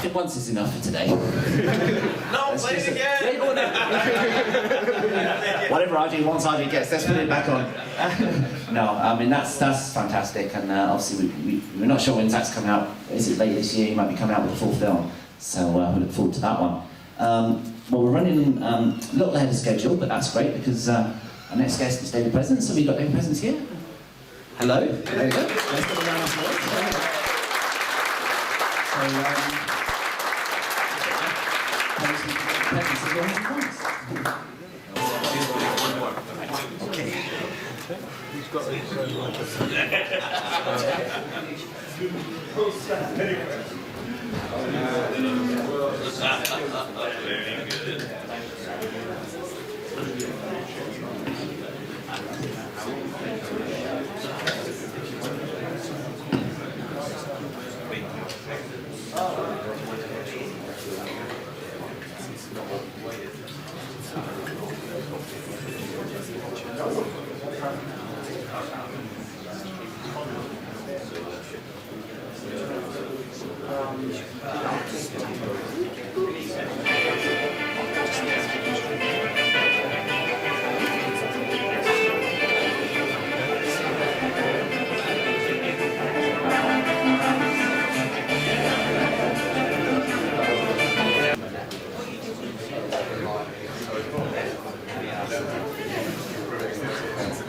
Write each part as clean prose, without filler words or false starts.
think once is enough for today. No, play it again! Yeah, go on then. Whatever RJ wants, RJ gets. Let's put it back on. No, I mean, that's fantastic, and obviously we're not sure when Zach's coming out. Is it later this year? He might be coming out with a full film, so we look forward to that one. Well, we're running a little ahead of schedule, but that's great because our next guest is David Pleasance, so we've got David Pleasance here. Hello. There you go. Let's put a round of applause. Okay. He's got his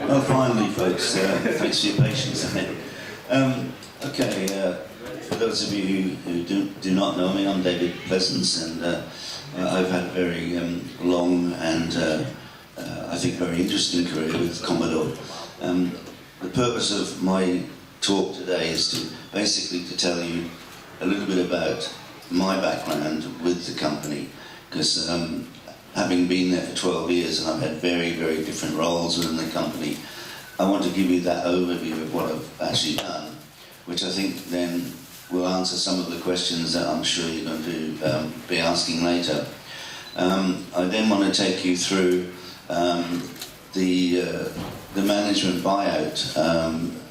Well, finally, folks, thanks for your patience. Okay, for those of you who do not know me, I'm David Pleasance, and I've had a very long and I think very interesting career with Commodore. The purpose of my talk today is to basically to tell you a little bit about my background with the company, because having been there for 12 years and I've had very, very different roles within the company, I want to give you that overview of what I've actually done, which I think then will answer some of the questions that I'm sure you're going to be asking later. I then want to take you through the management buyout,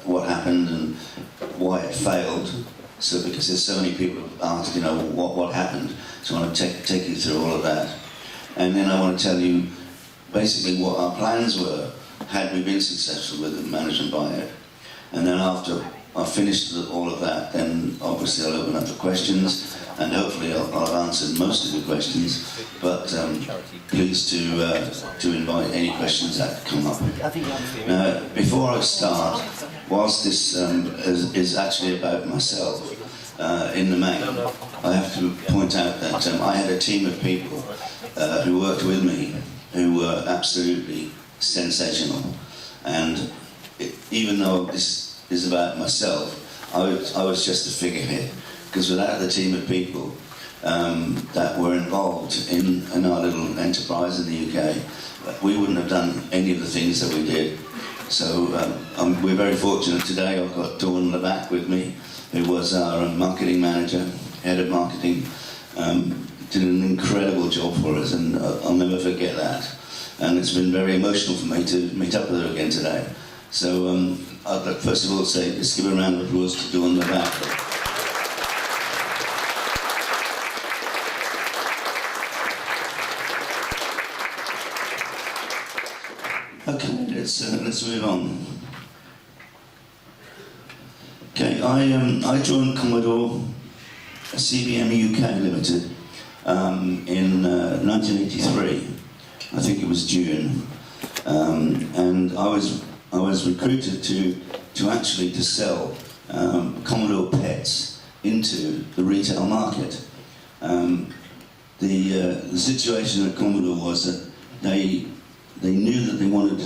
what happened and why it failed. So because there's so many people who ask, you know, what happened, so I want to take you through all of that. And then I want to tell you basically what our plans were had we been successful with the management buyout. And then after I've finished all of that, then obviously I'll open up for questions, and hopefully I'll have answered most of the questions. But please to invite any questions that come up. Now, before I start, whilst this is actually about myself, in the main, I have to point out that I had a team of people who worked with me who were absolutely sensational. And even though this is about myself, I was just a figurehead, because without the team of people that were involved in our little enterprise in the UK, we wouldn't have done any of the things that we did. So we're very fortunate today. I've got Dawn in the back with me, who was our marketing manager, head of marketing, did an incredible job for us, and I'll never forget that. And it's been very emotional for me to meet up with her again today. So I'd like first of all say, let's give a round of applause to Dawn in the back. Okay, let's move on. Okay, I joined Commodore CBM UK Limited in 1983. I think it was June, and I was recruited to sell Commodore PETs into the retail market. The situation at Commodore was that they knew that they wanted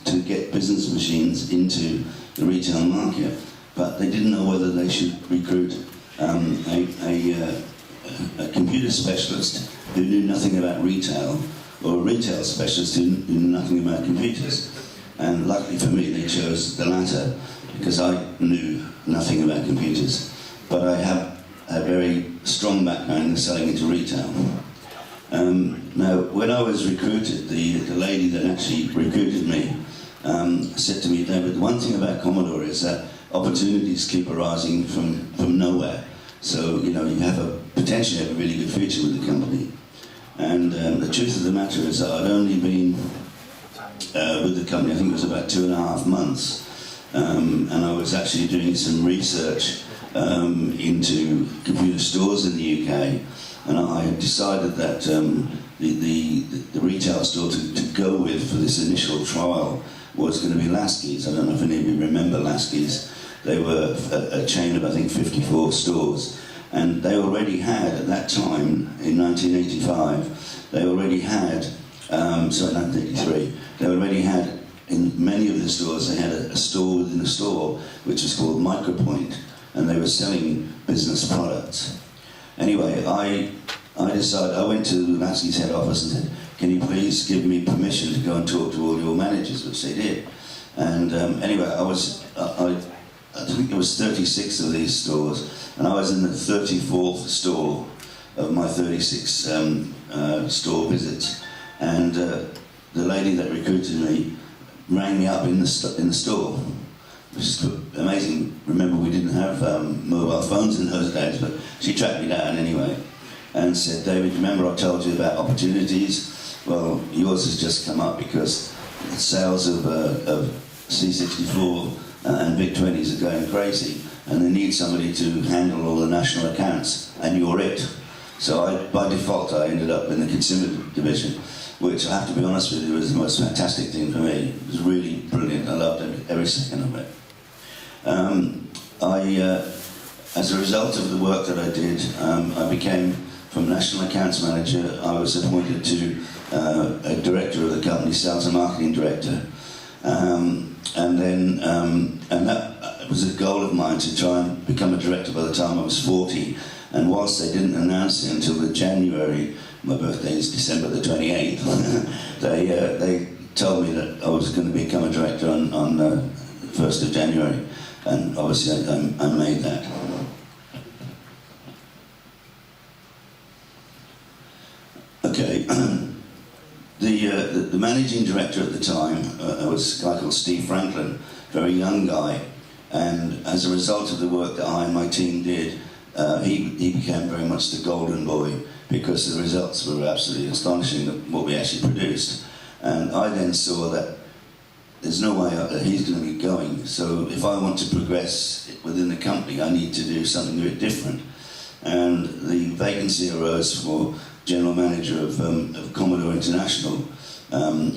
to get business machines into the retail market, but they didn't know whether they should recruit a computer specialist who knew nothing about retail, or a retail specialist who knew nothing about computers. And luckily for me, they chose the latter, because I knew nothing about computers. But I have a very strong background in selling into retail. Now, when I was recruited, the lady that actually recruited me said to me, David, the one thing about Commodore is that opportunities keep arising from nowhere. So, you know, you have potentially have a really good future with the company. And the truth of the matter is that I'd only been with the company, I think it was about 2.5 months, and I was actually doing some research into computer stores in the UK, and I had decided that the retail store to go with for this initial trial was going to be Lasky's. I don't know if any of you remember Lasky's. They were a chain of, I think, 54 stores. And they already had, at that time, in 1985, they already had, 1983, they already had, in many of the stores, they had a store within a store, which was called Micropoint, and they were selling business products. Anyway, I decided, I went to Lasky's head office and said, can you please give me permission to go and talk to all your managers, which they did. And anyway, I think there was 36 of these stores, and I was in the 34th store of my 36 store visits. And the lady that recruited me rang me up in the store, which is amazing. Remember, we didn't have mobile phones in those days, but she tracked me down anyway and said, David, remember I told you about opportunities? Well, yours has just come up because sales of C64 and VIC-20s are going crazy, and they need somebody to handle all the national accounts, and you're it. So by default, I ended up in the consumer division, which I have to be honest with you was the most fantastic thing for me. It was really brilliant. I loved every second of it. As a result of the work that I did, I became, from National Accounts Manager, I was appointed to a director of the company, Sales and Marketing Director. And that was a goal of mine, to try and become a director by the time I was 40. And whilst they didn't announce it until the January, my birthday is December the 28th, they told me that I was going to become a director on the 1st of January. And obviously I made that. Okay. The managing director at the time was a guy called Steve Franklin, very young guy, and as a result of the work that I and my team did, he became very much the golden boy, because the results were absolutely astonishing, what we actually produced. And I then saw that there's no way that he's going to be going, so if I want to progress within the company, I need to do something a bit different. And the vacancy arose for General Manager of Commodore International,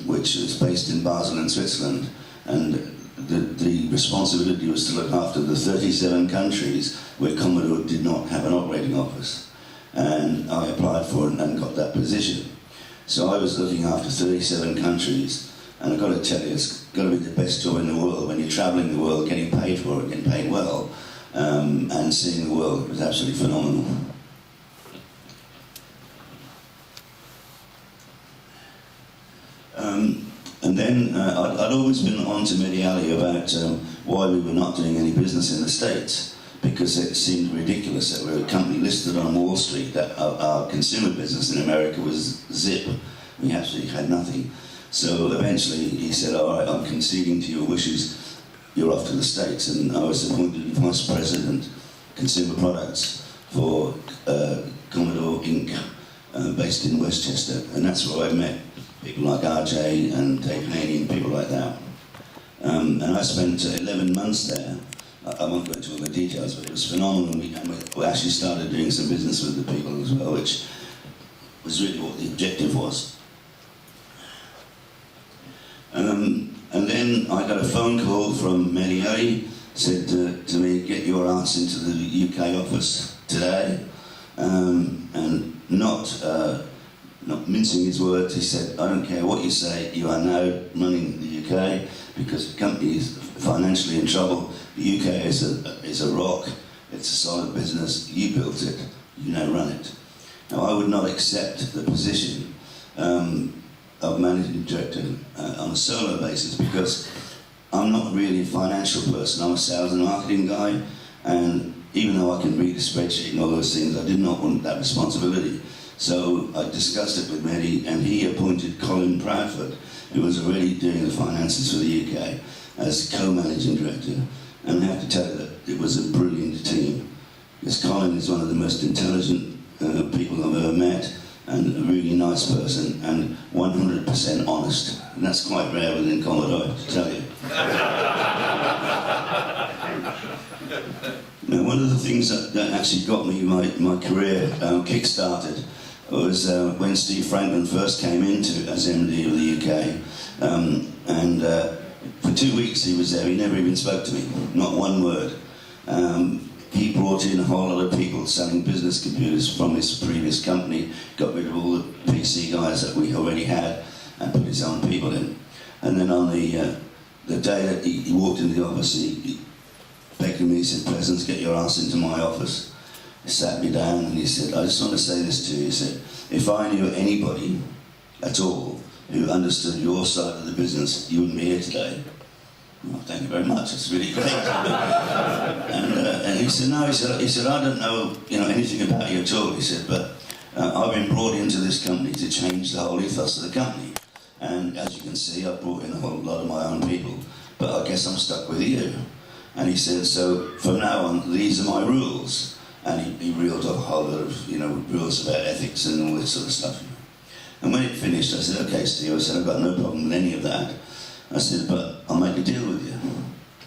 which is based in Basel in Switzerland, and the responsibility was to look after the 37 countries where Commodore did not have an operating office. And I applied for it and got that position. So I was looking after 37 countries, and I've got to tell you, it's got to be the best job in the world. When you're travelling the world, getting paid for it, getting paid well, and seeing the world, was absolutely phenomenal. And then I'd always been on to Mediali about why we were not doing any business in the States, because it seemed ridiculous that we're a company listed on Wall Street, that our consumer business in America was zip. We absolutely had nothing. So eventually he said, all right, I'm conceding to your wishes, you're off to the States. And I was appointed Vice President, Consumer Products for Commodore Inc., based in Westchester. And that's where I met people like RJ and Dave Haney and people like that. And I spent 11 months there. I won't go into all the details, but it was phenomenal. We actually started doing some business with the people as well, which was really what the objective was. And then I got a phone call from Mediali, said to me, get your ass into the UK office today. And not mincing his words, he said, I don't care what you say, you are now running the UK, because the company is financially in trouble. The UK is a rock, it's a solid business, you built it, you now run it. Now I would not accept the position of managing director on a solo basis, because I'm not really a financial person, I'm a sales and marketing guy, and even though I can read a spreadsheet and all those things, I did not want that responsibility. So I discussed it with Mehdi, and he appointed Colin Proudfoot, who was already doing the finances for the UK, as co-managing director. And I have to tell you that it was a brilliant team. Because Colin is one of the most intelligent people I've ever met, and a really nice person, and 100% honest. And that's quite rare within Commodore, to tell you. Now, one of the things that actually got me my career kick-started was when Steve Franklin first came into as MD of the UK, and for 2 weeks he was there. He never even spoke to me, not one word. He brought in a whole lot of people selling business computers from his previous company, got rid of all the PC guys that we already had, and put his own people in. And then on the day that he walked into the office, he begged me, he said, "Pleasance, get your ass into my office." He sat me down and he said, "I just want to say this to you." He said, "If I knew anybody at all who understood your side of the business, you wouldn't be here today." "Well, thank you very much, it's really great." and he said, "No," he said, "I don't know, anything about you at all." He said, "But I've been brought into this company to change the whole ethos of the company. And as you can see, I've brought in a whole lot of my own people, but I guess I'm stuck with you." And he said, "So from now on, these are my rules." And he reeled off a whole lot of, rules about ethics and all this sort of stuff. And when it finished, I said, "Okay, Steve," I said, "I've got no problem with any of that." I said, "But I'll make a deal with you."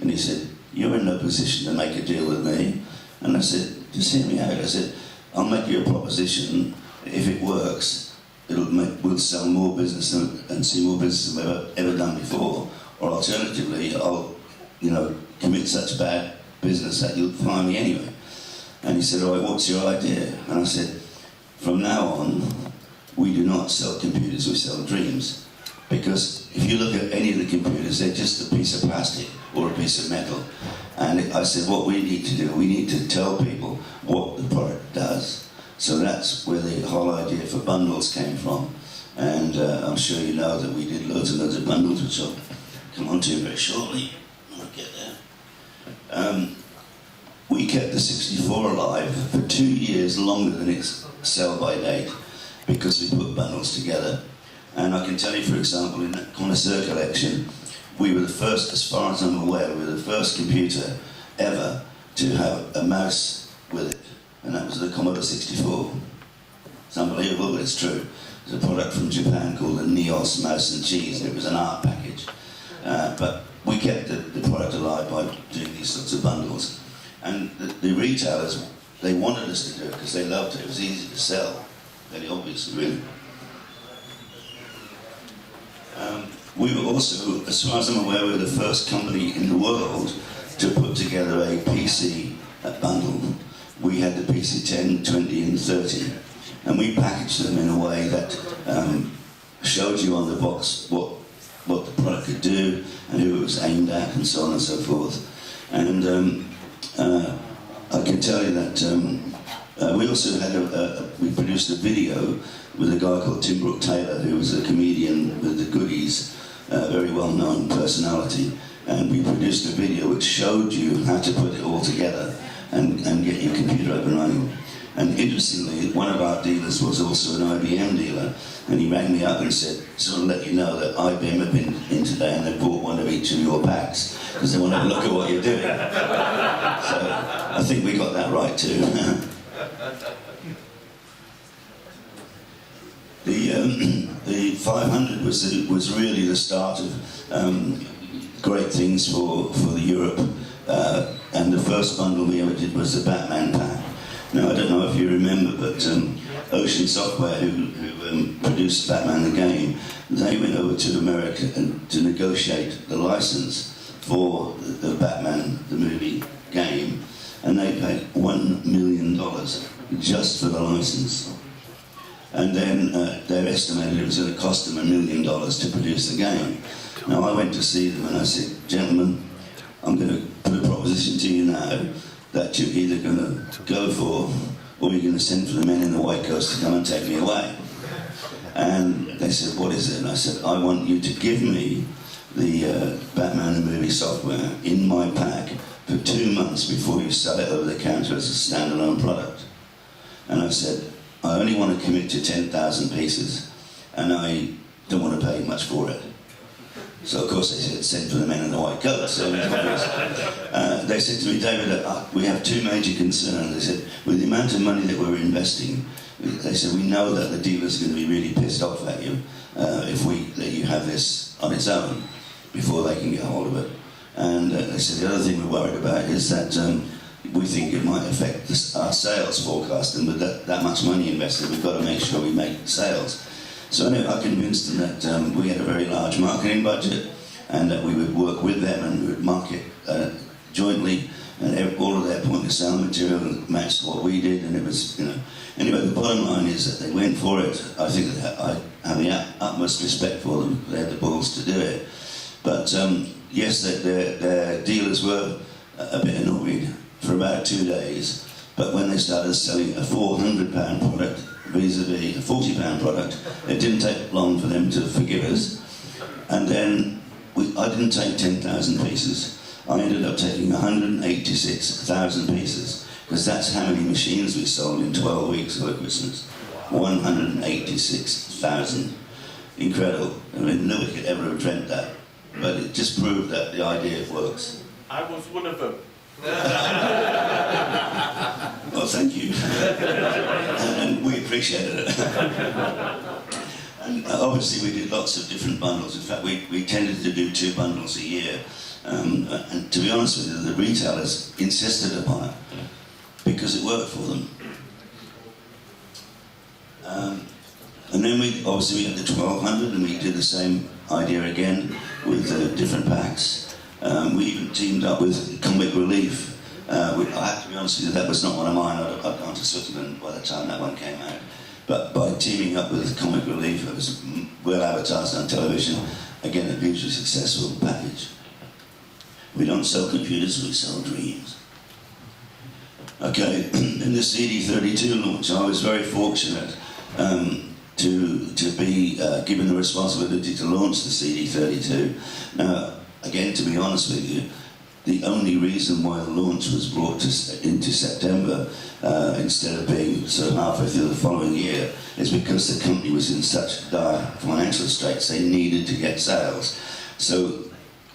And he said, "You're in no position to make a deal with me." And I said, "Just hear me out." I said, "I'll make you a proposition. If it works, we'll sell more business and see more business than we've ever done before. Or alternatively, I'll, commit such bad business that you'll fire me anyway." And he said, "All right, what's your idea?" And I said, "From now on, we do not sell computers, we sell dreams. Because if you look at any of the computers, they're just a piece of plastic or a piece of metal." And I said, what we need to do, we need to tell people what the product does. So that's where the whole idea for bundles came from. And I'm sure you know that we did loads and loads of bundles, which I'll come on to very shortly when I get there. We kept the 64 alive for 2 years longer than its sell-by date because we put bundles together. And I can tell you, for example, in the Connoisseur collection, we were the first, as far as I'm aware, we were the first computer ever to have a mouse with it, and that was the Commodore 64. It's unbelievable, but it's true. There's a product from Japan called the Neos Mouse and Cheese, and it was an art package. But we kept the product alive by doing these sorts of bundles. And the retailers, they wanted us to do it because they loved it. It was easy to sell, very obviously, really. We were also, as far as I'm aware, we were the first company in the world to put together a PC bundle. We had the PC 10, 20 and 30, and we packaged them in a way that showed you on the box what the product could do and who it was aimed at and so on and so forth. And I can tell you that we also had we produced a video with a guy called Tim Brooke Taylor, who was a comedian with the Goodies, a very well-known personality, and we produced a video which showed you how to put it all together and get your computer up and running. And interestingly, one of our dealers was also an IBM dealer, and he rang me up and said, "Sort of let you know that IBM have been in today and they bought one of each of your packs because they want to look at what you're doing." So I think we got that right too. The 500 was really the start of great things for Europe, and the first bundle we ever did was the Batman pack. Now I don't know if you remember, but Ocean Software, who produced Batman the game, they went over to America to negotiate the license for the Batman the movie game, and they paid $1 million just for the license. And then they estimated it was going to cost them $1 million to produce the game. Now I went to see them and I said, "Gentlemen, I'm going to put a proposition to you now that you're either going to go for or you're going to send for the men in the white coats to come and take me away." And they said, "What is it?" And I said, "I want you to give me the Batman the movie software in my pack for 2 months before you sell it over the counter as a standalone product." And I said, "I only want to commit to 10,000 pieces, and I don't want to pay much for it." So of course they said, send for the men in the white coats. So it was obvious. They said to me, David, we have two major concerns. They said, with the amount of money that we're investing, they said, we know that the dealer's going to be really pissed off at you if we let you have this on its own before they can get hold of it. And they said, the other thing we're worried about is that we think it might affect our sales forecast, and with that much money invested, we've got to make sure we make sales. So anyway, I convinced them that we had a very large marketing budget, and that we would work with them and we would market jointly, and all of their point of sale material matched what we did, and it was, you know. Anyway, the bottom line is that they went for it. I think that I have the utmost respect for them. They had the balls to do it. But yes, their dealers were a bit annoyed for about 2 days, but when they started selling a £400 product vis-a-vis a £40 product, it didn't take long for them to forgive us. And then I didn't take 10,000 pieces. I ended up taking 186,000 pieces, because that's how many machines we sold in 12 weeks over Christmas. 186,000. Incredible. I mean, nobody could ever have dreamt that. But it just proved that the idea works. I was one of them. Well, thank you. And we appreciated it. And obviously we did lots of different bundles. In fact, we tended to do 2 bundles a year. And to be honest with you, the retailers insisted upon it because it worked for them. And then we had the 1200, and we did the same idea again with different packs. We even teamed up with Comic Relief. I have to be honest with you, that was not one of mine. I'd gone to Switzerland by the time that one came out. But by teaming up with Comic Relief, it was well advertised on television. Again, a hugely successful package. We don't sell computers, we sell dreams. Okay, in the CD32 launch, I was very fortunate to be given the responsibility to launch the CD32. Now, again, to be honest with you, the only reason why the launch was brought into September instead of being sort of halfway through the following year is because the company was in such dire financial straits. They needed to get sales. So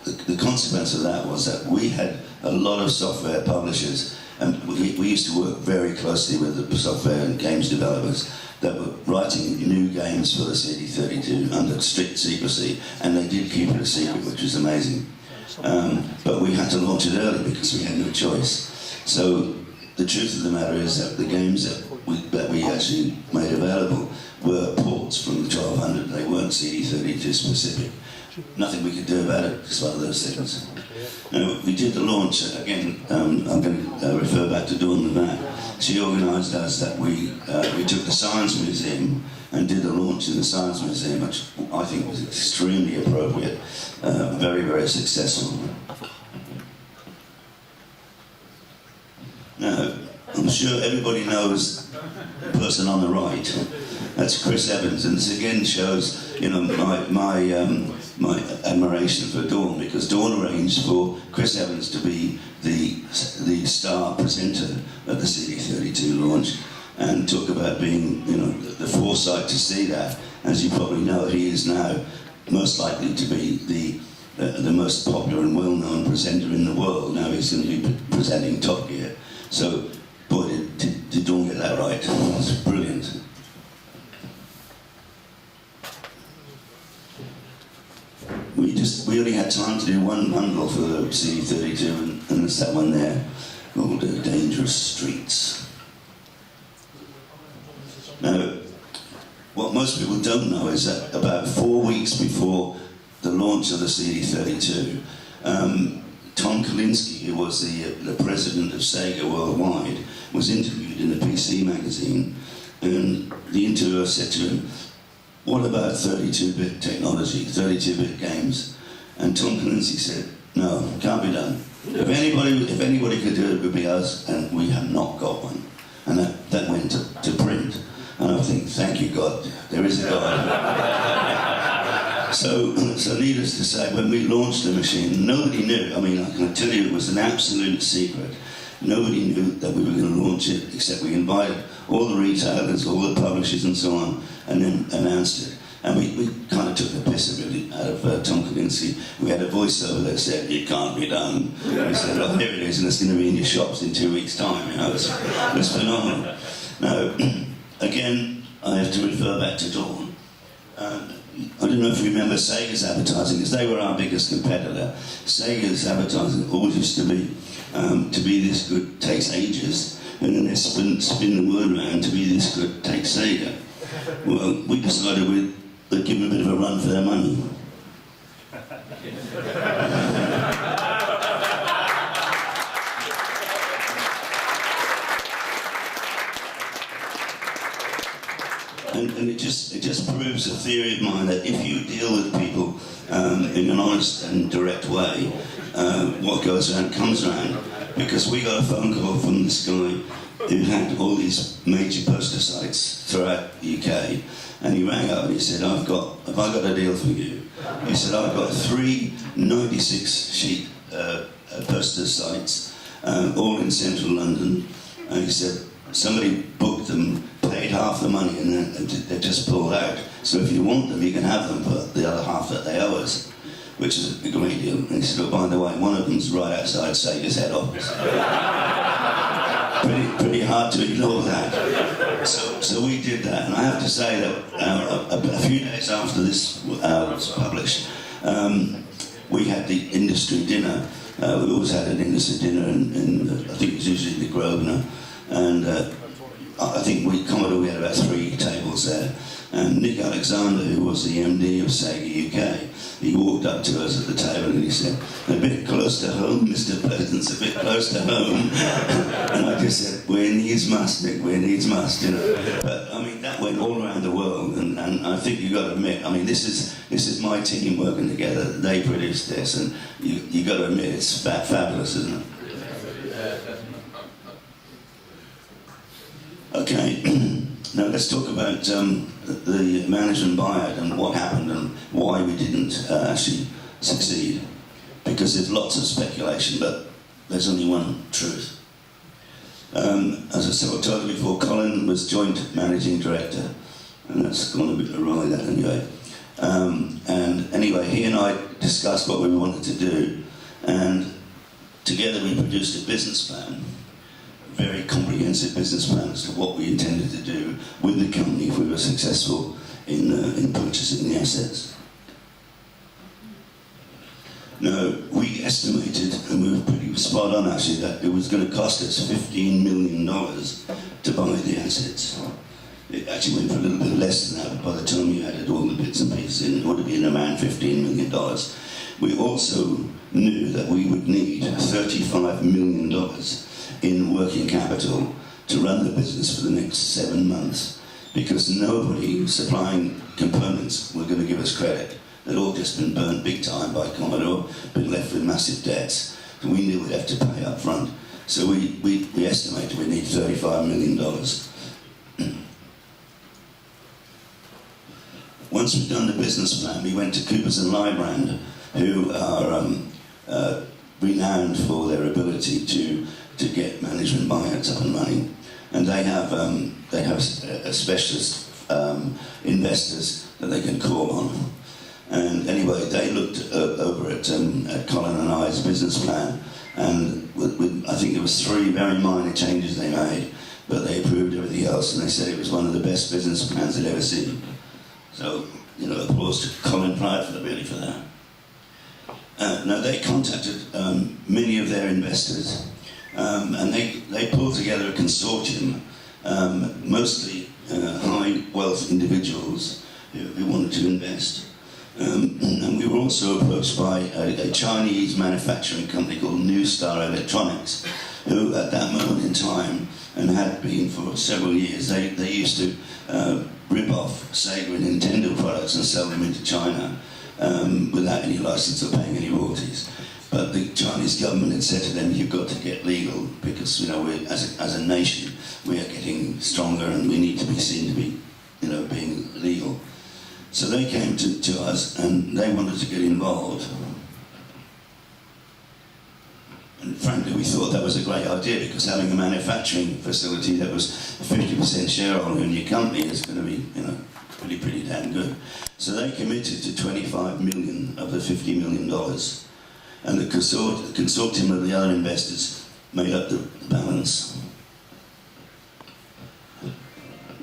the consequence of that was that we had a lot of software publishers, and we used to work very closely with the software and games developers that were writing new games for the CD32 under strict secrecy, and they did keep it a secret, which was amazing. But we had to launch it early because we had no choice. So the truth of the matter is that the games that we actually made available were ports from the 1200. They weren't CD32 specific. Nothing we could do about it. It's one of those things. Now, we did the launch again. I'm going to refer back to Dawn Levac. She organised us that we took the Science Museum and did a launch in the Science Museum, which I think was extremely appropriate, very, very successful. Now, I'm sure everybody knows the person on the right. That's Chris Evans, and this again shows, you know, my admiration for Dawn, because Dawn arranged for Chris Evans to be the star presenter at the CD32 launch, and talk about being, you know, the foresight to see that. As you probably know, he is now most likely to be the most popular and well-known presenter in the world. Now he's going to be presenting Top Gear. So, boy, did Dawn get that right. It's brilliant. We only had time to do one bundle for the CD32, and it's that one there, called Dangerous Streets. Now, what most people don't know is that about 4 weeks before the launch of the CD32, Tom Kalinske, who was the president of Sega worldwide, was interviewed in a PC magazine, and the interviewer said to him, "What about 32-bit technology, 32-bit games?" And Tom Kalinske said, "No, can't be done. If anybody could do it, it would be us, and we have not got one." And that went to print. And I think, thank you, God, there is a God. So needless to say, when we launched the machine, nobody knew. I mean, I can tell you it was an absolute secret. Nobody knew that we were going to launch it, except we invited all the retailers, all the publishers and so on, and then announced it. And we kind of took the piss a bit out of Tom Kalinske. We had a voiceover that said, "It can't be done." We said, "Oh, here it is, and it's going to be in your shops in 2 weeks' time." You know, it was phenomenal. Now, again, I have to refer back to Dawn. I don't know if you remember Sega's advertising, because they were our biggest competitor. Sega's advertising always used to be this good takes ages, and then they spin the word around, to be this good takes Sega. Well, we decided we'd give them a bit of a run for their money. And it just proves a theory of mine that if you deal with people in an honest and direct way, what goes around comes around. Because we got a phone call from this guy who had all these major poster sites throughout the UK, and he rang up and he said, have I got a deal for you? He said, "I've got 3 96-sheet poster sites, all in central London," and he said, "Somebody booked them, paid half the money, and then they just pulled out. So if you want them, you can have them for the other half that they owe us," which is a great deal. And he said, "Oh, by the way, one of them's right outside Sega's head office." Pretty hard to ignore that. So we did that, and I have to say that a few days after this was published, we had the industry dinner. We always had an industry dinner, in I think it was usually the Grosvenor, and I think Commodore, we had about 3 tables there. And Nick Alexander, who was the MD of Sega UK, he walked up to us at the table and he said, "A bit close to home, Mr. Pleasance, a bit close to home." And I just said, "Where needs must, Nick, where needs must," you know. But I mean, that went all around the world, and I think you've got to admit, I mean, this is my team working together. They produced this, and you got to admit, it's fabulous, isn't it? Okay. Now let's talk about the management buyout and what happened and why we didn't actually succeed. Because there's lots of speculation, but there's only one truth. As I said, I told you before, Colin was joint managing director, and that's gone a bit awry, that anyway. And anyway, he and I discussed what we wanted to do, and together we produced a business plan. Very comprehensive business plan as to what we intended to do with the company if we were successful in purchasing the assets. Now, we estimated, and we were pretty spot on actually, that it was going to cost us $15 million to buy the assets. It actually went for a little bit less than that, but by the time you added all the bits and pieces in, it would have been around $15 million. We also knew that we would need $35 million in working capital to run the business for the next 7 months, because nobody supplying components were going to give us credit. They'd all just been burnt big time by Commodore, been left with massive debts, and we knew we'd have to pay up front. So we estimated we'd need $35 million. Once we'd done the business plan, we went to Coopers & Lybrand, who are renowned for their ability to get management buyouts up and running, and they have a specialist investors that they can call on. And anyway, they looked over at Colin and I's business plan, and I think there was 3 very minor changes they made, but they approved everything else, and they said it was one of the best business plans they'd ever seen. So, you know, applause to Colin Pride really for that. Now, they contacted many of their investors, and they pulled together a consortium, mostly high wealth individuals who wanted to invest. And we were also approached by a Chinese manufacturing company called New Star Electronics, who at that moment in time, and had been for several years, they used to rip off Sega and Nintendo products and sell them into China without any license or paying any royalties. But the Chinese government had said to them, "You've got to get legal, because, you know, we're, as a nation, we are getting stronger and we need to be seen to be, you know, being legal." So they came to us and they wanted to get involved. And frankly, we thought that was a great idea, because having a manufacturing facility that was 50% shareholder in your company is going to be, you know, pretty damn good. So they committed to 25 million of the $50 million. And the consortium of the other investors made up the balance.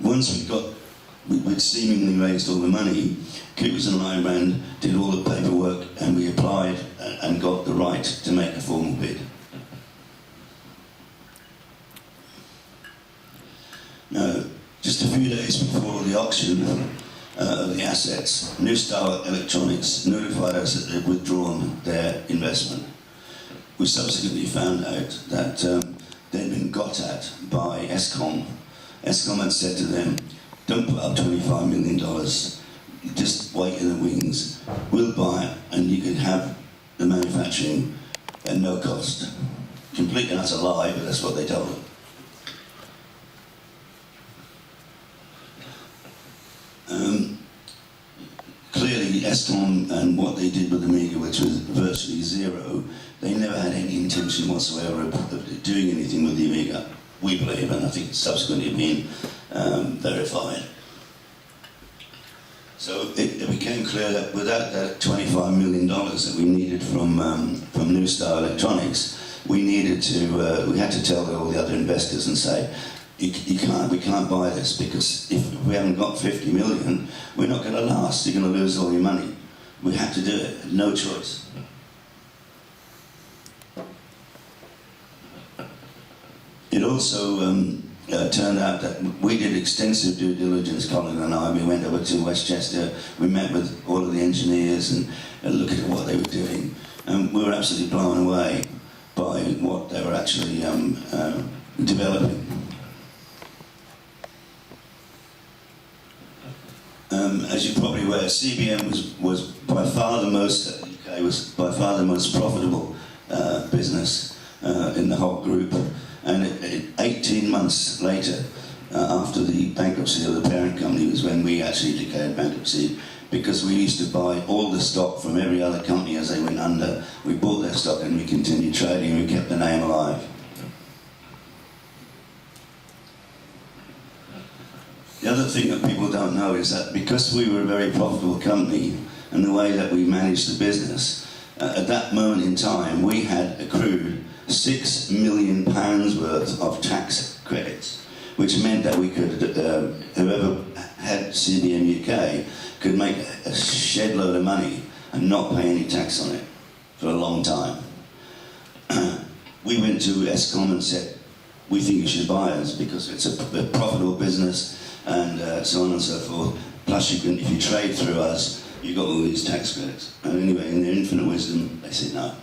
Once we'd seemingly raised all the money, Coopers and Lybrand did all the paperwork, and we applied and got the right to make a formal bid. Now, just a few days before the auction of the assets, New Star Electronics notified us that they'd withdrawn their investment. We subsequently found out that they'd been got at by Eskom. Eskom had said to them, don't put up $25 million, just wait in the wings, we'll buy it and you can have the manufacturing at no cost. Complete and utter lie, but that's what they told them. Clearly, Eskom and what they did with Amiga, which was virtually zero, they never had any intention whatsoever of doing anything with the Amiga, we believe, and I think it's subsequently been verified. So it became clear that without that $25 million that we needed from New Star Electronics, we had to tell all the other investors and say, we can't buy this, because if we haven't got 50 million, we're not going to last. You're going to lose all your money. We had to do it. No choice. It also turned out that we did extensive due diligence, Colin and I. We went over to Westchester. We met with all of the engineers and looked at what they were doing. And we were absolutely blown away by what they were actually developing. As you're probably aware, CBM was by far the most profitable business in the whole group. And 18 months later, after the bankruptcy of the parent company, was when we actually declared bankruptcy, because we used to buy all the stock from every other company as they went under. We bought their stock and we continued trading, and we kept the name alive. The other thing that people don't know is that because we were a very profitable company, and the way that we managed the business, at that moment in time, we had accrued £6 million worth of tax credits, which meant that we could, whoever had CBM UK, could make a shed load of money and not pay any tax on it for a long time. We went to Eskom and said, we think you should buy us because it's a profitable business, and so on and so forth. Plus, if you trade through us, you got all these tax credits. And anyway, in their infinite wisdom, they said no.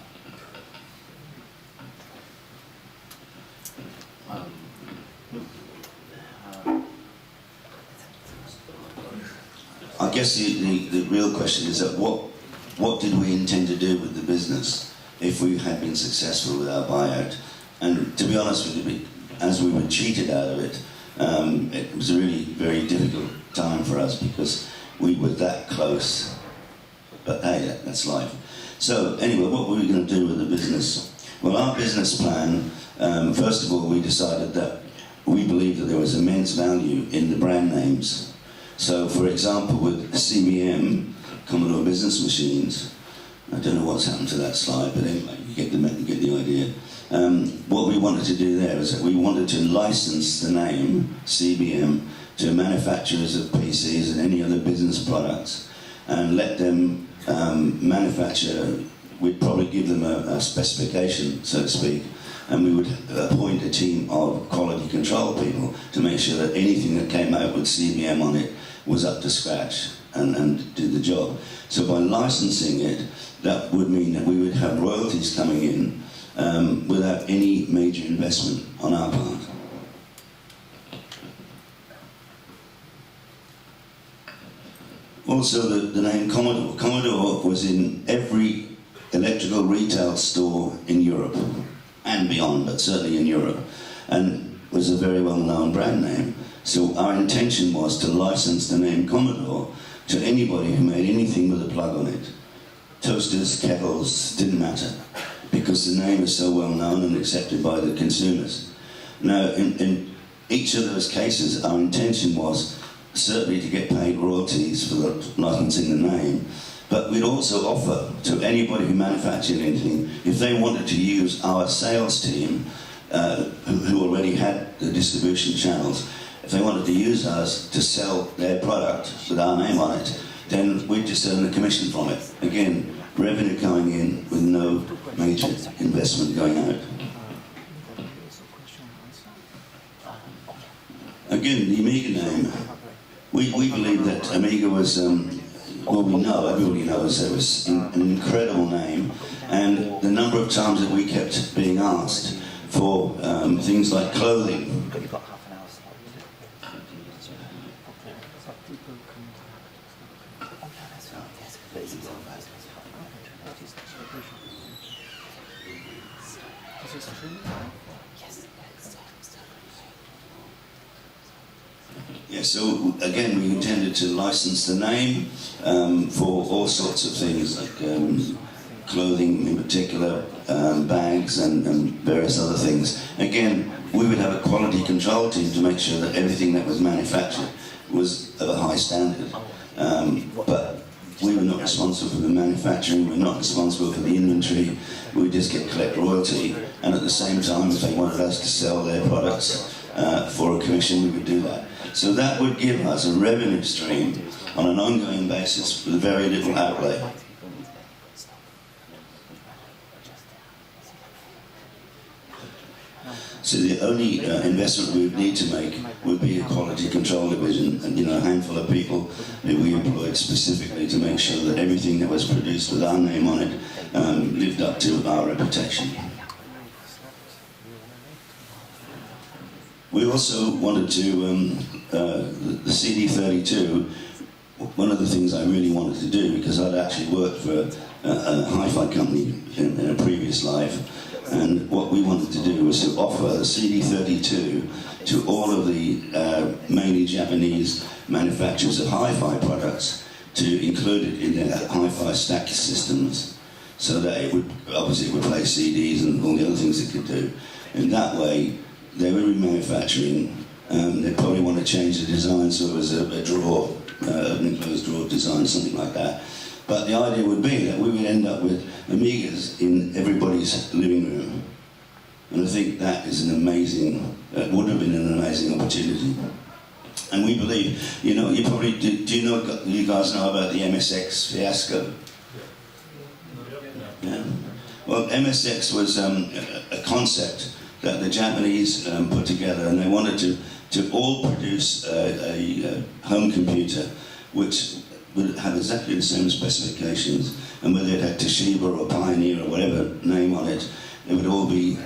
I guess the real question is that what did we intend to do with the business if we had been successful with our buyout? And to be honest with you, as we were cheated out of it, it was a really very difficult time for us because we were that close. But hey, that's life. So anyway, what were we going to do with the business? Well, our business plan, first of all, we decided that we believed that there was immense value in the brand names. So, for example, with CBM, Commodore Business Machines, I don't know what's happened to that slide, but anyway, you get the idea. What we wanted to do there is that we wanted to license the name CBM to manufacturers of PCs and any other business products, and let them manufacture. We'd probably give them a specification, so to speak, and we would appoint a team of quality control people to make sure that anything that came out with CBM on it was up to scratch and did the job. So by licensing it, that would mean that we would have royalties coming in without any major investment on our part. Also, the name Commodore. Commodore was in every electrical retail store in Europe and beyond, but certainly in Europe, and was a very well-known brand name. So our intention was to license the name Commodore to anybody who made anything with a plug on it. Toasters, kettles, didn't matter, because the name is so well known and accepted by the consumers. Now, in each of those cases, our intention was certainly to get paid royalties for licensing the name, but we'd also offer to anybody who manufactured anything, if they wanted to use our sales team, who already had the distribution channels, if they wanted to use us to sell their product with our name on it, then we'd just earn a commission from it. Again, revenue coming in with no major investment going out. Again, the Amiga name, we believe that Amiga was, well, we know, everybody knows it was an incredible name, and the number of times that we kept being asked for things like clothing. Yeah, so again, we intended to license the name for all sorts of things, like clothing in particular, bags and various other things. Again, we would have a quality control team to make sure that everything that was manufactured was of a high standard. But we were not responsible for the manufacturing, we're not responsible for the inventory, we just collect royalty, and at the same time, if they wanted us to sell their products for a commission, we would do that. So that would give us a revenue stream on an ongoing basis with very little outlay. So the only investment we would need to make would be a quality control division, and a handful of people that we employed specifically to make sure that everything that was produced with our name on it lived up to our reputation. We also wanted to, the CD32, one of the things I really wanted to do, because I'd actually worked for a hi-fi company in a previous life, and what we wanted to do was to offer the CD32 to all of the mainly Japanese manufacturers of hi-fi products, to include it in their hi-fi stack systems, so that it would, obviously it would play CDs and all the other things it could do. In that way, they were remanufacturing, they'd probably want to change the design so it was a drawer, an enclosed drawer design, something like that. But the idea would be that we would end up with Amigas in everybody's living room. And I think that is an amazing, would have been an amazing opportunity. And we believe, you probably, do you guys know about the MSX fiasco? Yeah. Well, MSX was a concept that the Japanese put together, and they wanted to all produce a home computer which would have exactly the same specifications, and whether it had Toshiba or Pioneer or whatever name on it, it would all be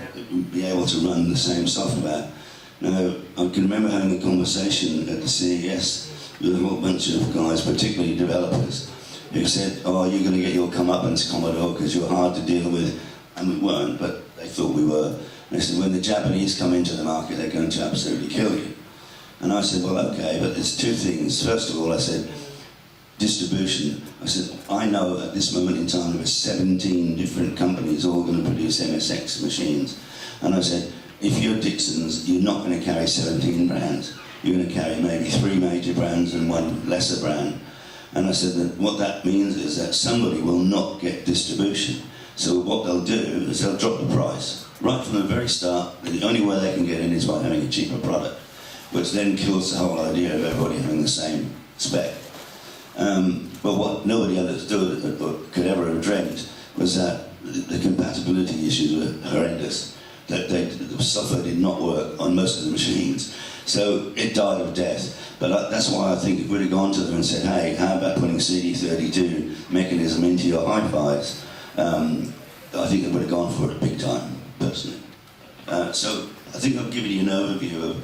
able to run the same software. Now, I can remember having a conversation at the CES with a whole bunch of guys, particularly developers, who said, "Oh, you're going to get your comeuppance, Commodore, because you're hard to deal with," and we weren't, but they thought we were. And they said, "When the Japanese come into the market, they're going to absolutely kill you." And I said, "Well, okay, but there's two things. First of all," I said, "distribution." I said, "I know at this moment in time there are 17 different companies all going to produce MSX machines." And I said, "If you're Dixon's, you're not going to carry 17 brands. You're going to carry maybe 3 major brands and 1 lesser brand." And I said that what that means is that somebody will not get distribution. So what they'll do is they'll drop the price. Right from the very start, the only way they can get in is by having a cheaper product, which then kills the whole idea of everybody having the same spec. But what nobody understood or could ever have dreamt was that the compatibility issues were horrendous. That the software did not work on most of the machines. So it died of death. But that's why I think if we'd have gone to them and said, "Hey, how about putting CD32 mechanism into your hi-fis?" I think they would have gone for it big time, personally. So I think I've given you an overview of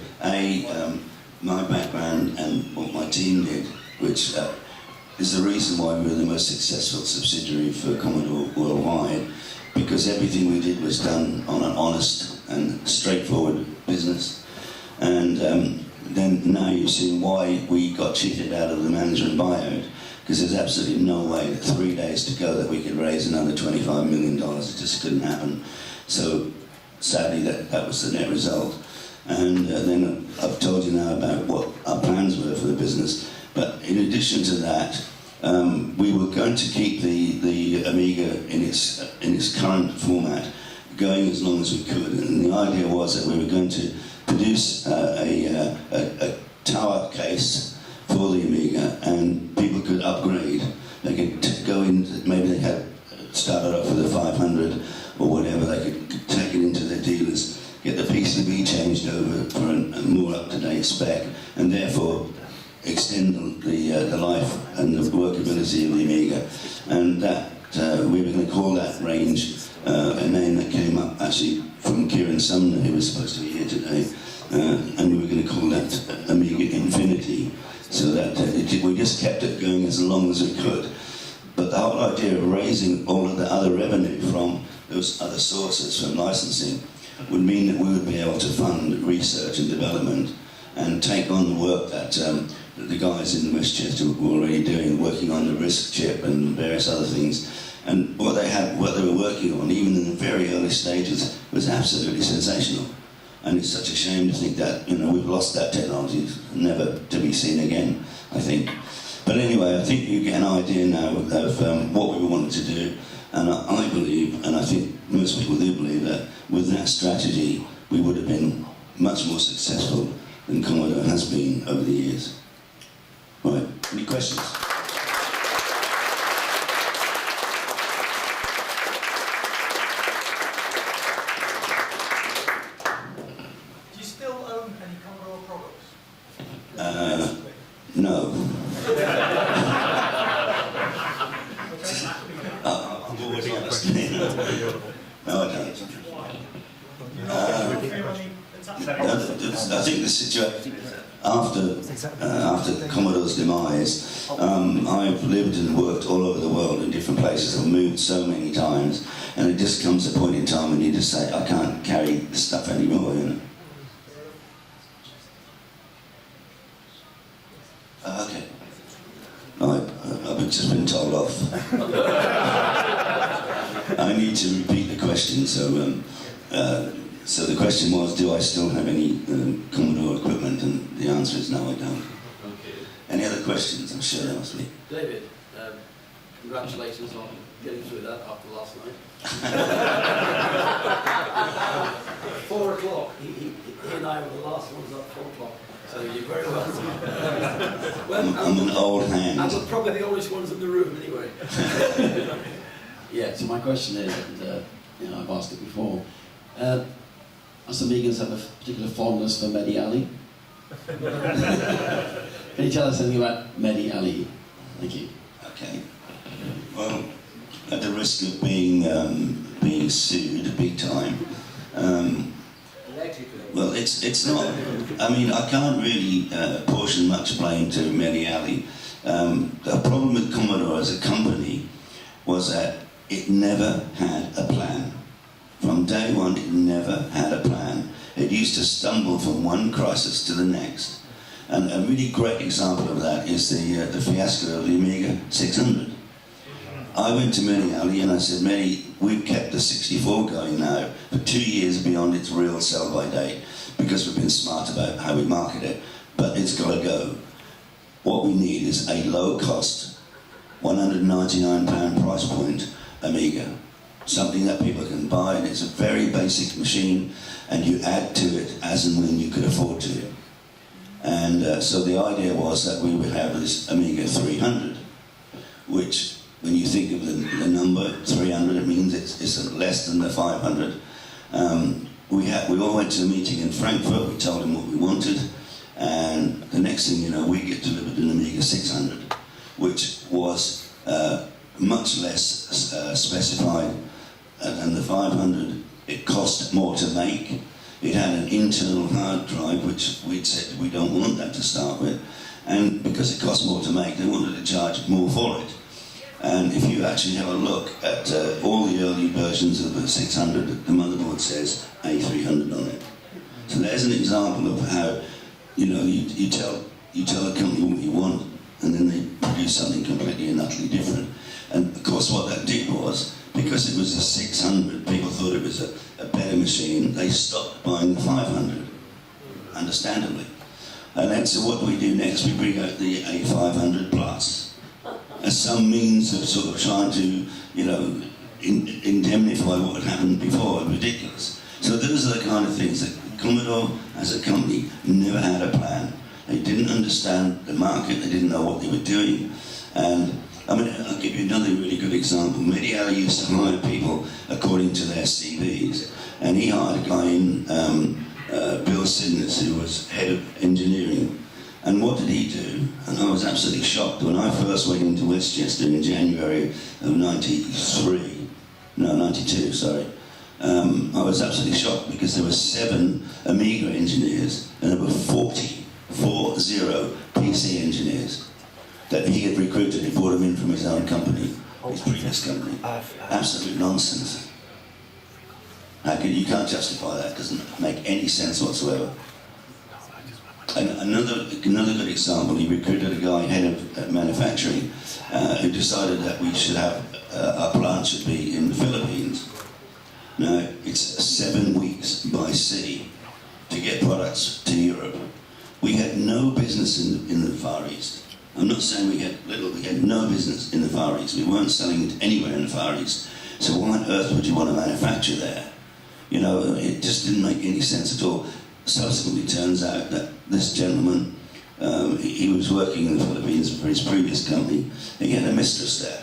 my background and what my team did, which is the reason why we were the most successful subsidiary for Commodore worldwide, because everything we did was done on an honest and straightforward business. And then now you've seen why we got cheated out of the management buyout, because there's absolutely no way that 3 days to go that we could raise another $25 million. It just couldn't happen. So sadly that was the net result. And then I've told you now about what our plans were for the business. addition to that, we were going to keep the Amiga in its current format going as long as we could, and the idea was that we were going to produce a tower case for the Amiga, and people could upgrade. They could go in, maybe they had started off with a 500 or whatever, they could take it into their dealers, get the PCB changed over for a more up-to-date spec, and therefore extend the life and the workability of the Amiga. And that we were going to call that range a name that came up actually from Kieron Sumner, who was supposed to be here today, and we were going to call that Amiga Infinity, so that we just kept it going as long as we could. But the whole idea of raising all of the other revenue from those other sources, from licensing, would mean that we would be able to fund research and development and take on the work that the guys in Westchester were already doing, working on the RISC chip and various other things. And what they were working on, even in the very early stages, was absolutely sensational. And it's such a shame to think that, you know, we've lost that technology, never to be seen again, I think. But anyway, I think you get an idea now of what we wanted to do, and I believe, and I think most people do believe, that with that strategy, we would have been much more successful than Commodore has been over the years. Right, any questions? Do you still own any Commodore products? No. No, I don't. I think the situation after Commodore's demise, I've lived and worked all over the world in different places. I've moved so many times, and it just comes a point in time when you just say, I can't carry this stuff anymore, you know. Okay. I've just been told off. I need to repeat the question. So the question was, do I still have any Commodore equipment? And the answer is no, I don't. Okay. Any other questions? I'm sure there must be. David, congratulations on getting through that after last night. 4 o'clock. He and I were the last ones up 4 o'clock. So you're very welcome. Well, I'm an old hand. and we're probably the oldest ones in the room anyway. Yeah, so my question is, and you know, I've asked it before, us Amigans have a particular fondness for Medi Ali. Can you tell us anything about Medi Ali? Thank you. Okay. Well, at the risk of being sued big time, well, it's not. I mean, I can't really portion much blame to Medi Ali. The problem with Commodore as a company was that it never had a plan. From day one, it never had a plan. It used to stumble from one crisis to the next. And a really great example of that is the fiasco of the Amiga 600. I went to Medi Ali and I said, Medi, we've kept the 64 going now for 2 years beyond its real sell-by date because we've been smart about how we market it, but it's got to go. What we need is a low-cost, £199 price point Amiga. Something that people can buy, and it's a very basic machine, and you add to it as and when you could afford to. And so the idea was that we would have this Amiga 300, which, when you think of the number 300, it means it's less than the 500. We all went to a meeting in Frankfurt, we told them what we wanted, and the next thing you know, we get delivered an Amiga 600, which was much less specified than the 500. It cost more to make. It had an internal hard drive, which we'd said we don't want that to start with. And because it cost more to make, they wanted to charge more for it. And if you actually have a look at all the early versions of the 600, the motherboard says A300 on it. So there's an example of how, you know, you tell a company what you want, and then they produce something completely and utterly different. And of course what that did was, because it was a 600, people thought it was a better machine, they stopped buying the 500, understandably. And then, so what do we do next? We bring out the A500 Plus as some means of sort of trying to, you know, indemnify what had happened before. Ridiculous. So those are the kind of things that Commodore, as a company, never had a plan. They didn't understand the market, they didn't know what they were doing. And I mean, I'll give you another really good example. Medial used to hire people according to their CVs. And he hired a guy in Bill Sidness, who was head of engineering. And what did he do? And I was absolutely shocked. When I first went into Westchester in January of 92, sorry. I was absolutely shocked because there were 7 Amiga engineers and there were 40 PC engineers that he had recruited. He brought them in from his own company, his previous company. Absolute nonsense. You can't justify that. It doesn't make any sense whatsoever. And another good example, he recruited a guy, head of manufacturing, who decided that we should have, our plant should be in the Philippines. Now, it's 7 weeks by sea to get products to Europe. We had no business in the Far East. I'm not saying we had little, we had no business in the Far East. We weren't selling it anywhere in the Far East. So why on earth would you want to manufacture there? You know, it just didn't make any sense at all. Subsequently turns out that this gentleman, he was working in the Philippines for his previous company. He had a mistress there.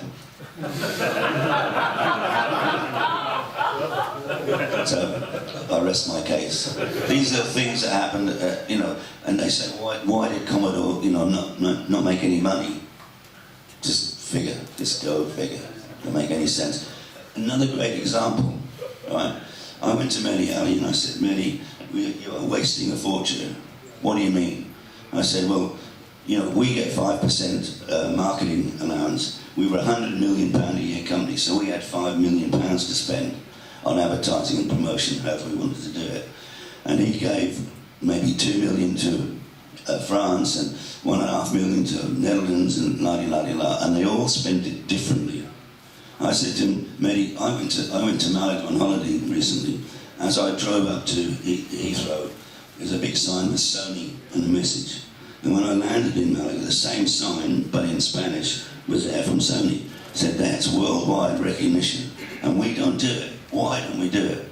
So I rest my case. These are things that happened, you know, and they say, why did Commodore, you know, not make any money? Just go figure. Don't make any sense. Another great example, right? I went to Mehdi Ali and I said, Mehdi, you are wasting a fortune. What do you mean? I said, well, you know, we get 5% marketing allowance. We were a £100 million a year company, so we had £5 million to spend on advertising and promotion, however we wanted to do it. And he gave maybe 2 million to France and 1.5 million to Netherlands and la-di-la-di-la, and they all spent it differently. I said to him, Mehdi, I went to Malaga on holiday recently. As I drove up to Heathrow, there's a big sign with Sony and a message. And when I landed in Malaga, the same sign, but in Spanish, was there from Sony. It said, that's worldwide recognition, and we don't do it. Why don't we do it?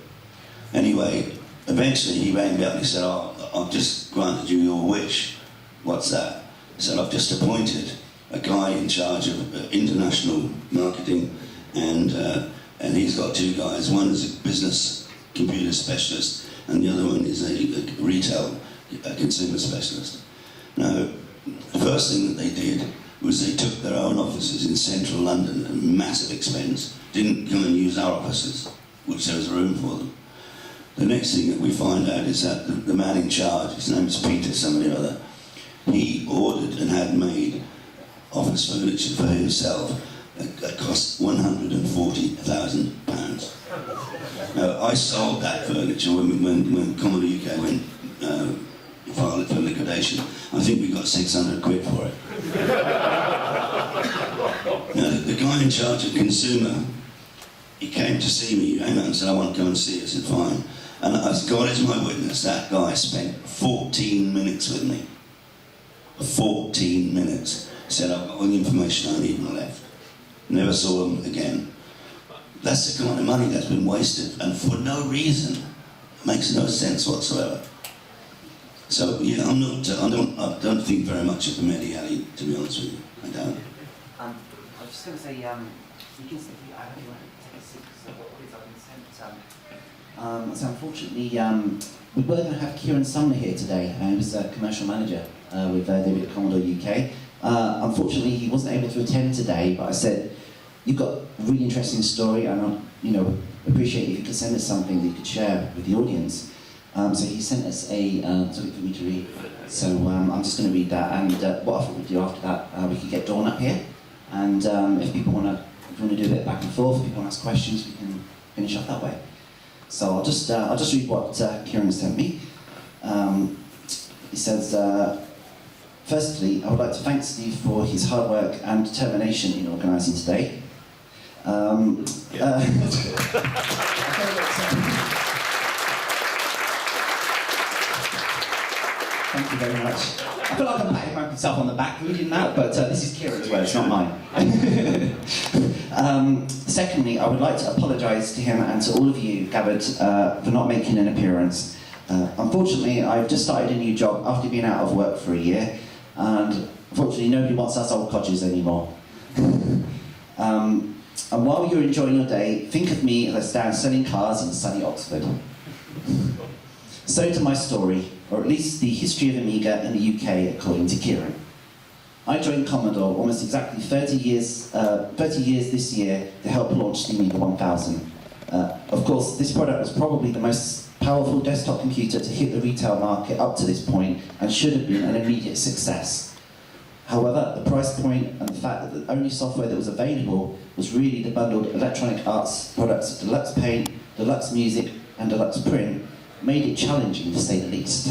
Anyway, eventually he rang me up and he said, oh, I've just granted you your wish. What's that? He said, I've just appointed a guy in charge of international marketing, and he's got 2 guys. One is a business computer specialist, and the other one is a retail consumer specialist. Now, the first thing that they did was they took their own offices in central London at massive expense, didn't come and use our offices, which there was room for them. The next thing that we find out is that the man in charge, his name is Peter somebody or other, he ordered and had made office furniture for himself that cost £140,000. Now, I sold that furniture when Commodore UK went filed it for liquidation. I think we got 600 quid for it. Now, the guy in charge of consumer, he came to see me, he came out and said, I want to come and see you. I said, fine. And as God is my witness, that guy spent 14 minutes with me. 14 minutes. He said, I've got all the information I need and left. Never saw him again. That's the kind of money that's been wasted, and for no reason. It makes no sense whatsoever. So yeah, I don't think very much of the Mehdi Ali, to be honest with you. I don't. I was just going to say, you can see, I hope you want to take a seat because what is I've been sent. So unfortunately, we were going to have Kieron Sumner here today. He was a commercial manager with David at Commodore UK. Unfortunately, he wasn't able to attend today, but I said, you've got a really interesting story, and I appreciate if you could send us something that you could share with the audience. So he sent us something for me to read. So I'm just going to read that, and what I thought we'd do after that, we could get Dawn up here, and if you want to do a bit of back and forth, if people want to ask questions, we can finish up that way. So I'll just read what Kieron sent me. He says, firstly, I would like to thank Steve for his hard work and determination in organising today. Thank you very much. I feel like I'm patting myself on the back reading that, but this is Kieran's word, it's not mine. Secondly, I would like to apologise to him and to all of you gathered for not making an appearance. Unfortunately, I've just started a new job after being out of work for a year, and unfortunately nobody wants us old codgers anymore. And while you're enjoying your day, think of me as I stand selling cars in sunny Oxford. So to my story, or at least the history of Amiga in the UK according to Kieran. I joined Commodore almost exactly 30 years this year to help launch the Amiga 1000. Of course, this product was probably the most powerful desktop computer to hit the retail market up to this point and should have been an immediate success. However, the price point and the fact that the only software that was available was really the bundled electronic arts products of Deluxe Paint, Deluxe Music and Deluxe Print made it challenging to say the least.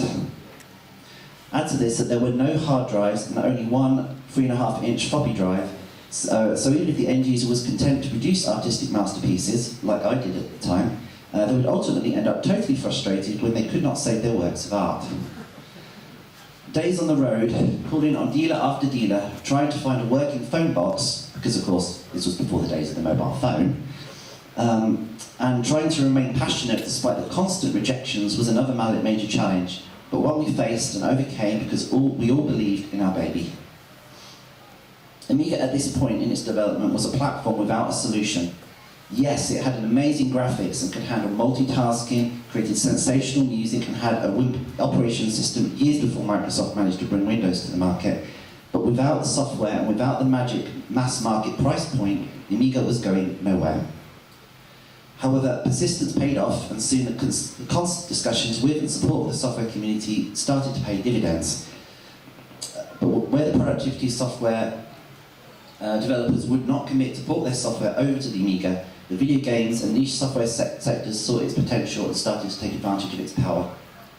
Add to this that there were no hard drives and only one 3.5-inch floppy drive, so even if the end user was content to produce artistic masterpieces, like I did at the time, they would ultimately end up totally frustrated when they could not save their works of art. Days on the road, calling on dealer after dealer, trying to find a working phone box, because of course this was before the days of the mobile phone, and trying to remain passionate despite the constant rejections was another major challenge, but one we faced and overcame because we all believed in our baby. Amiga at this point in its development was a platform without a solution. Yes, it had an amazing graphics and could handle multitasking, created sensational music and had a WIMP operation system years before Microsoft managed to bring Windows to the market. But without the software and without the magic mass market price point, the Amiga was going nowhere. However, persistence paid off, and soon the constant discussions with and support of the software community started to pay dividends. But where the productivity software developers would not commit to port their software over to the Amiga, the video games and niche software sectors saw its potential and started to take advantage of its power.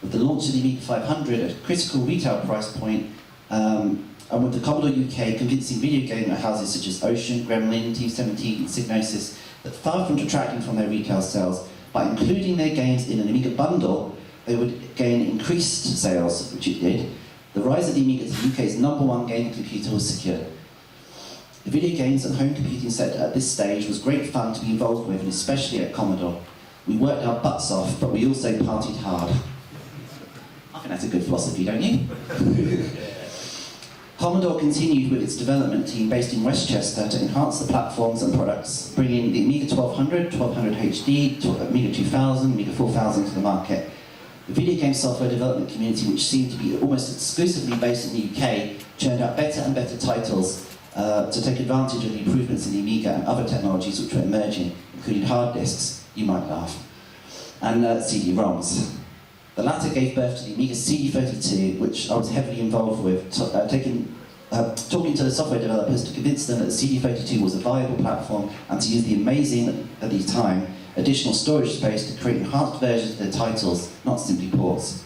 With the launch of the Amiga 500 at a critical retail price point, and with the Commodore UK convincing video game houses such as Ocean, Gremlin, Team 17 and Psygnosis that far from detracting from their retail sales, by including their games in an Amiga bundle, they would gain increased sales, which it did. The rise of the Amiga as the UK's #1 gaming computer was secured. The video games and home computing sector at this stage was great fun to be involved with, and especially at Commodore. We worked our butts off, but we also partied hard. I think that's a good philosophy, don't you? Commodore continued with its development team based in Westchester to enhance the platforms and products, bringing the Amiga 1200, 1200 HD, Amiga 2000, Amiga 4000 to the market. The video game software development community, which seemed to be almost exclusively based in the UK, churned out better and better titles to take advantage of the improvements in the Amiga and other technologies which were emerging, including hard disks, you might laugh, and CD-ROMs. The latter gave birth to the Amiga CD32, which I was heavily involved with, talking to the software developers to convince them that the CD32 was a viable platform and to use the amazing, at the time, additional storage space to create enhanced versions of their titles, not simply ports.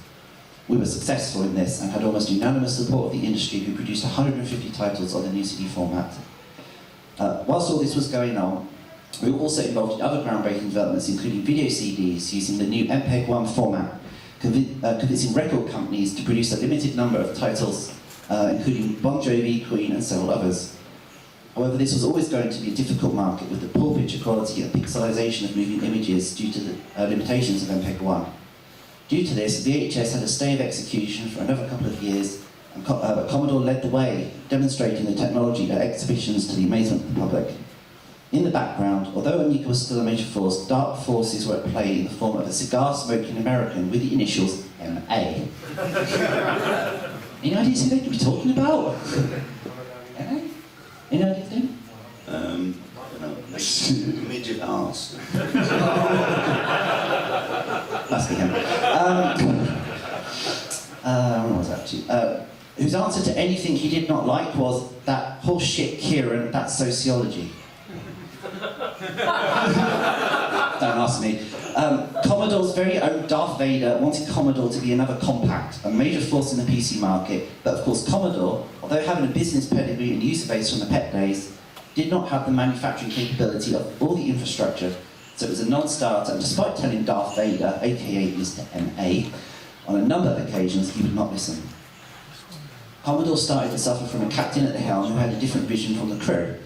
We were successful in this and had almost unanimous support of the industry, who produced 150 titles on the new CD format. Whilst all this was going on, we were also involved in other groundbreaking developments, including video CDs using the new MPEG-1 format, convincing record companies to produce a limited number of titles, including Bon Jovi, Queen and several others. However, this was always going to be a difficult market with the poor picture quality and pixelization of moving images due to the limitations of MPEG-1. Due to this, VHS had a stay of execution for another couple of years, and Commodore led the way, demonstrating the technology at exhibitions to the amazement of the public. In the background, although Amiga was still a major force, dark forces were at play in the form of a cigar-smoking American with the initials M.A. Any ideas who they could be talking about? M.A.? Any ideas, Dan? Midget arse. Must be him. What was that to? Whose answer to anything he did not like was, "That horseshit, Kieran, that's sociology." Don't ask me. Commodore's very own Darth Vader wanted Commodore to be another compact, a major force in the PC market, but of course Commodore, although having a business pedigree and user base from the PET days, did not have the manufacturing capability of all the infrastructure, so it was a non-starter, and despite telling Darth Vader, aka Mr. M.A., on a number of occasions he would not listen. Commodore started to suffer from a captain at the helm who had a different vision from the crew.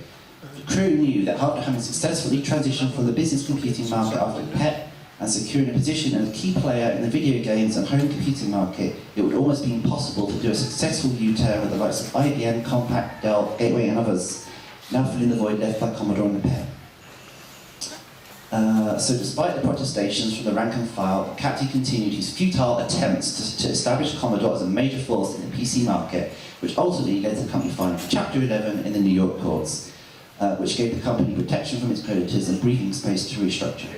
The crew knew that after having successfully transitioned from the business computing market after PET and securing a position as a key player in the video games and home computing market, it would almost be impossible to do a successful U-turn with the likes of IBM, Compaq, Dell, Gateway and others, now filling the void left by Commodore and the PET. So despite the protestations from the rank and file, the captain continued his futile attempts to establish Commodore as a major force in the PC market, which ultimately led to the company filing for Chapter 11 in the New York courts, which gave the company protection from its creditors and breathing space to restructure.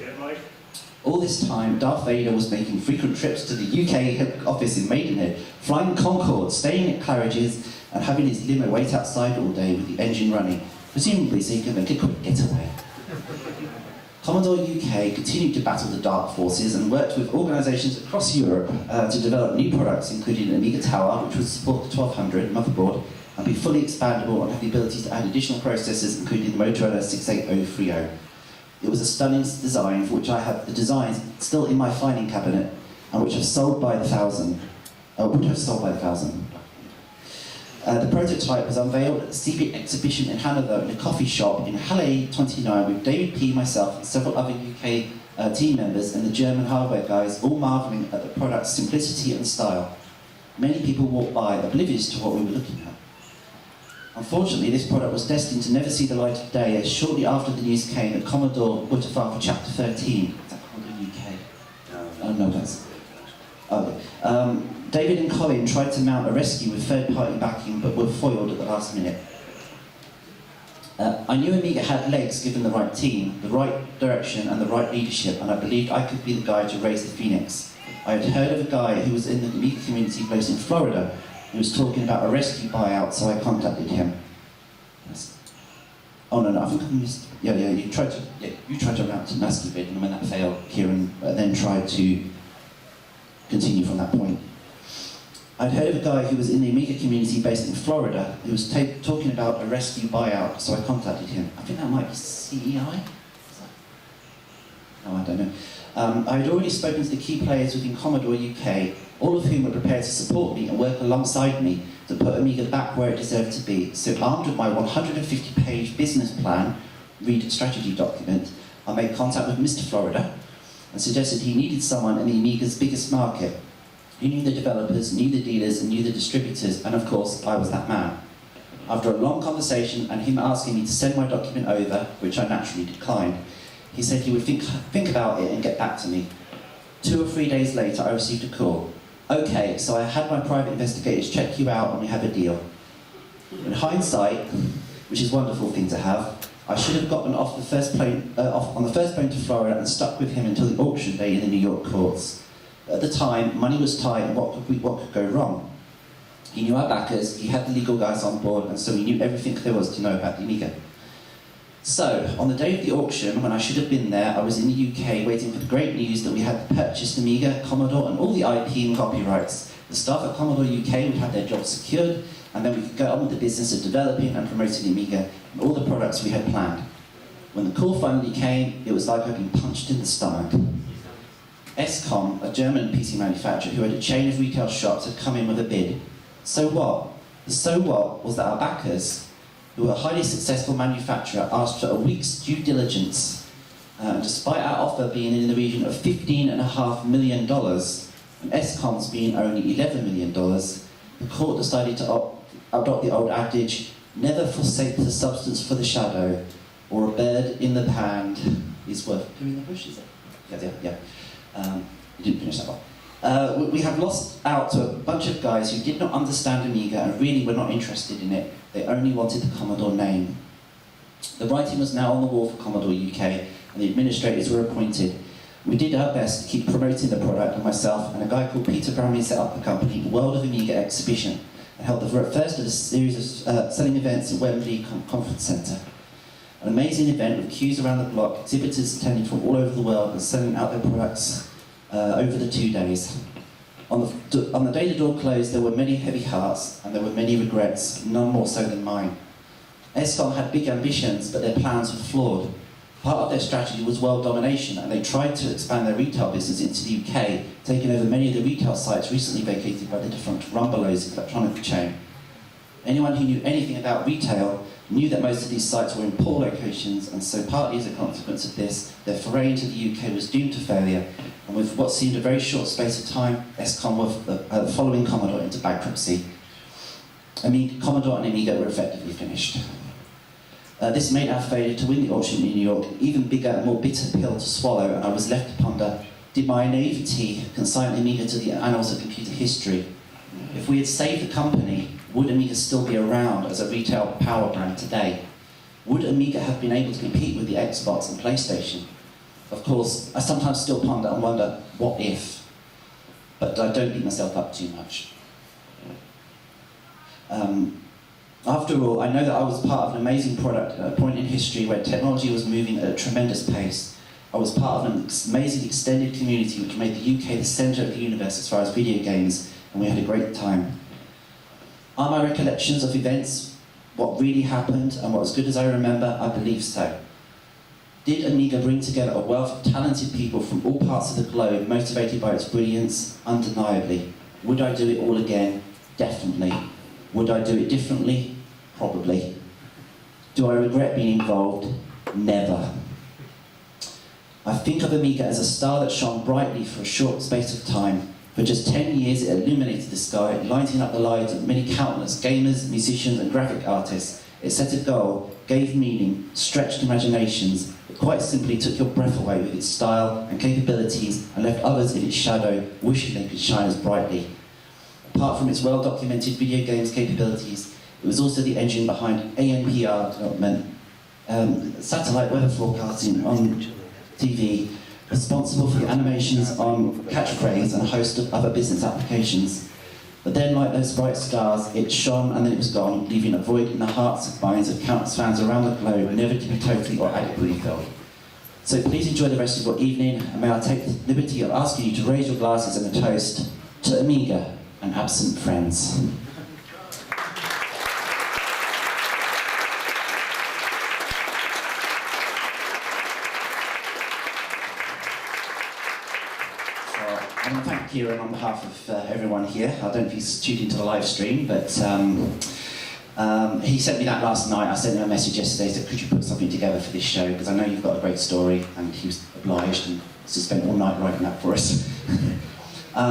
All this time, Darth Vader was making frequent trips to the UK office in Maidenhead, flying Concorde, staying at Claridge's, and having his limo wait outside all day with the engine running, presumably so he could make a quick getaway. Commodore UK continued to battle the dark forces and worked with organisations across Europe to develop new products, including an Amiga Tower, which would support the 1200 motherboard and be fully expandable and have the ability to add additional processors, including the Motorola 68030. It was a stunning design for which I have the designs still in my filing cabinet and which have sold by the thousand. The prototype was unveiled at the CeBIT exhibition in Hanover in a coffee shop in Halle 29 with David P, myself, and several other UK team members and the German hardware guys, all marvelling at the product's simplicity and style. Many people walked by, oblivious to what we were looking at. Unfortunately, this product was destined to never see the light of day, as shortly after the news came that Commodore would have filed for Chapter 13. Is that Commodore UK? Oh, no, that's... Okay. David and Colin tried to mount a rescue with third-party backing, but were foiled at the last minute. I knew Amiga had legs given the right team, the right direction and the right leadership, and I believed I could be the guy to raise the phoenix. I had heard of a guy who was in the Amiga community based in Florida who was talking about a rescue buyout, so I contacted him. Oh no, I think I missed. You tried to mount a nasty bid, and when that failed, Kieron then tried to continue from that point. I'd heard of a guy who was in the Amiga community based in Florida who was talking about a rescue buyout, so I contacted him. I think that might be CEI? No, I don't know. I had already spoken to the key players within Commodore UK, all of whom were prepared to support me and work alongside me to put Amiga back where it deserved to be. So armed with my 150-page business plan, read strategy document, I made contact with Mr. Florida and suggested he needed someone in the Amiga's biggest market. He knew the developers, knew the dealers, and knew the distributors, and of course, I was that man. After a long conversation and him asking me to send my document over, which I naturally declined, he said he would think about it and get back to me. 2 or 3 days later, I received a call. Okay, so I had my private investigators check you out and we have a deal. In hindsight, which is a wonderful thing to have, I should have gotten off the first plane, on the first plane to Florida and stuck with him until the auction day in the New York courts. At the time, money was tight and what could go wrong? He knew our backers, he had the legal guys on board, and so he knew everything there was to know about the Amiga. So, on the day of the auction, when I should have been there, I was in the UK waiting for the great news that we had purchased Amiga, Commodore, and all the IP and copyrights. The staff at Commodore UK would have their jobs secured, and then we could go on with the business of developing and promoting Amiga and all the products we had planned. When the call finally came, it was like I'd been punched in the stomach. Escom, a German PC manufacturer who had a chain of retail shops, had come in with a bid. So what? The so what was that our backers, who were a highly successful manufacturer, asked for a week's due diligence. Despite our offer being in the region of $15.5 million, and Escom's being only $11 million, the court decided to adopt the old adage, never forsake the substance for the shadow, or a bird in the hand is worth two in the bush, is it? Yeah. You didn't finish that one. We have lost out to a bunch of guys who did not understand Amiga and really were not interested in it. They only wanted the Commodore name. The writing was now on the wall for Commodore UK, and the administrators were appointed. We did our best to keep promoting the product, and myself and a guy called Peter Browning set up the company, World of Amiga Exhibition, and held the first of a series of selling events at Wembley Conference Centre. An amazing event with queues around the block, exhibitors attending from all over the world and selling out their products over the 2 days. On the day the door closed, there were many heavy hearts and there were many regrets, none more so than mine. Escom had big ambitions, but their plans were flawed. Part of their strategy was world domination, and they tried to expand their retail business into the UK, taking over many of the retail sites recently vacated by the defunct Rumbelows electronic chain. Anyone who knew anything about retail knew that most of these sites were in poor locations, and so partly as a consequence of this, their foray into the UK was doomed to failure, and with what seemed a very short space of time, Escom were following Commodore into bankruptcy. Commodore and Amiga were effectively finished. This made our failure to win the auction in New York an even bigger and more bitter pill to swallow, and I was left to ponder, did my naivety consign Amiga to the annals of computer history? If we had saved the company, would Amiga still be around as a retail power brand today? Would Amiga have been able to compete with the Xbox and PlayStation? Of course, I sometimes still ponder and wonder, what if? But I don't beat myself up too much. After all, I know that I was part of an amazing product at a point in history where technology was moving at a tremendous pace. I was part of an amazing extended community which made the UK the centre of the universe as far as video games, and we had a great time. Are my recollections of events what really happened and what as good as I remember? I believe so. Did Amiga bring together a wealth of talented people from all parts of the globe motivated by its brilliance? Undeniably. Would I do it all again? Definitely. Would I do it differently? Probably. Do I regret being involved? Never. I think of Amiga as a star that shone brightly for a short space of time. For just 10 years, it illuminated the sky, lighting up the lives of many countless gamers, musicians, and graphic artists. It set a goal, gave meaning, stretched imaginations. It quite simply took your breath away with its style and capabilities and left others in its shadow, wishing they could shine as brightly. Apart from its well-documented video games capabilities, it was also the engine behind ANPR development, satellite weather forecasting on TV, responsible for the animations on Catchphrase and a host of other business applications. But then, like those bright stars, it shone and then it was gone, leaving a void in the hearts and minds of countless fans around the globe, never to be totally or adequately filled. So please enjoy the rest of your evening, and may I take the liberty of asking you to raise your glasses in a toast to Amiga and absent friends. I want to thank Kieron on behalf of everyone here. I don't know if he's tuned into the live stream, but he sent me that last night. I sent him a message yesterday, said, could you put something together for this show? Because I know you've got a great story, and he was obliged and spent all night writing that for us.